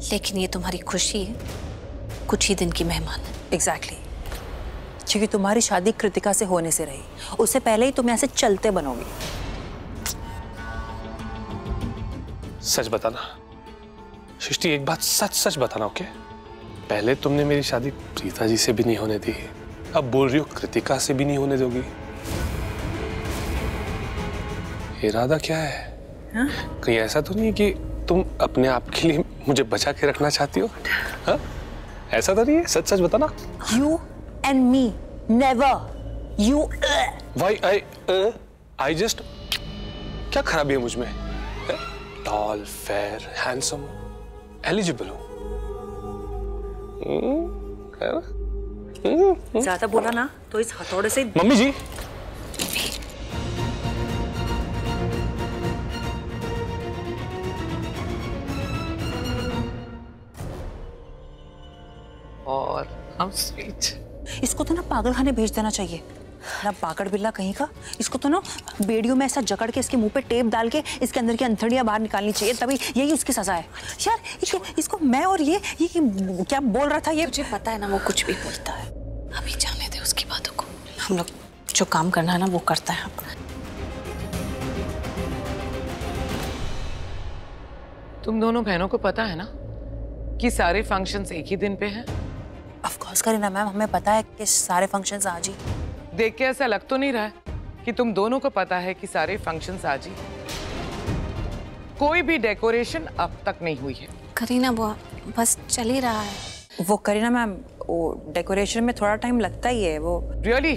लेकिन ये तुम्हारी खुशी है, कुछ ही दिन की मेहमान है। एग्जैक्टली क्योंकि तुम्हारी शादी कृतिका से होने से रही, उससे पहले ही तुम यहाँ से चलते बनोगी। सच बताना सृष्टि, एक बात सच सच बताना। ओके, पहले तुमने मेरी शादी प्रीता जी से भी नहीं होने दी, अब बोल रही हो कृतिका से भी नहीं होने दोगी। इरादा क्या है? हाँ? कहीं ऐसा तो नहीं कि तुम अपने आप के लिए मुझे बचा के रखना चाहती हो? हाँ? ऐसा तो नहीं है? सच सच बताना। You and me never. You. Why I just क्या खराबी है मुझ में? टॉल, फेयर, हैंडसम, एलिजिबल हूँ। ज्यादा बोला ना तो इस हथौड़े से। मम्मी जी, और हाउ स्वीट। इसको तो ना पागलखाने भेज देना चाहिए ना, पागड़ बिल्ला कहीं का। इसको तो ना बेड़ियों में ऐसा जकड़ के इसके मुंह पे टेप डाल के इसके अंदर की अंथड़ियां बाहर निकालनी चाहिए, तभी यही उसकी सजा है। यार इसको मैं और ये क्या बोल रहा था ये? मुझे पता है ना वो कुछ भी बोलता है, अभी जाने दे उसकी बातों को। हम लोग जो काम करना है ना वो करता है। तुम दोनों बहनों को पता है ना कि सारे फंक्शंस एक ही दिन पे हैं? ऑफ कोर्स करीना मैम, हमें पता है कि सारे फंक्शंस आज ही। देख के ऐसा लग तो नहीं रहा है कि तुम दोनों को पता है कि सारे फंक्शंस आज ही। कोई भी डेकोरेशन अब तक नहीं हुई है। करीना बुआ बस चल ही रहा है। वो करीना मैम, वो डेकोरेशन में थोड़ा टाइम लगता ही है। वो रियली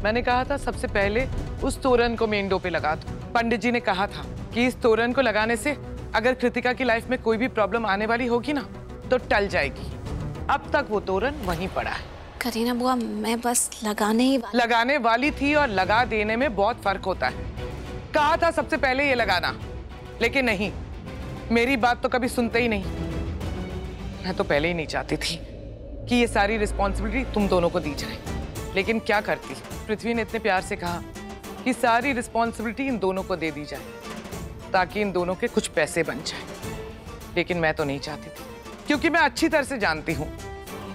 मैंने कहा था सबसे पहले उस तोरण को मेन डोर पे लगा दो। पंडित जी ने कहा था कि इस तोरण को लगाने से अगर कृतिका की लाइफ में कोई भी प्रॉब्लम आने वाली होगी ना तो टल जाएगी। अब तक वो तोरण वहीं पड़ा है। करीना बुआ मैं बस लगाने वाली थी और लगा देने में बहुत फर्क होता है। कहा था सबसे पहले ये लगाना, लेकिन नहीं, मेरी बात तो कभी सुनते ही नहीं। मैं तो पहले ही नहीं चाहती थी कि ये सारी रिस्पॉन्सिबिलिटी तुम दोनों को दी जाए, लेकिन क्या करती, पृथ्वी ने इतने प्यार से कहा कि सारी रिस्पॉन्सिबिलिटी इन दोनों को दे दी जाए ताकि इन दोनों के कुछ पैसे बन जाए। लेकिन मैं तो नहीं चाहती थी, क्योंकि मैं अच्छी तरह से जानती हूँ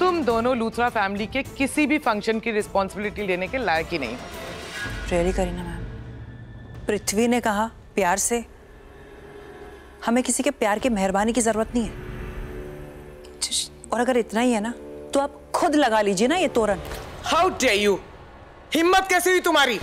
तुम दोनों लूथरा फैमिली के किसी भी फंक्शन की रिस्पॉन्सिबिलिटी लेने के लायक ही नहीं हो। रियली करीना मैम, पृथ्वी ने कहा प्यार से, हमें किसी के प्यार की मेहरबानी की जरूरत नहीं है। और अगर इतना ही है ना तो आप खुद लगा लीजिए ना ये तोरण। हाउ डेयर यू, हिम्मत कैसे हुई तुम्हारी?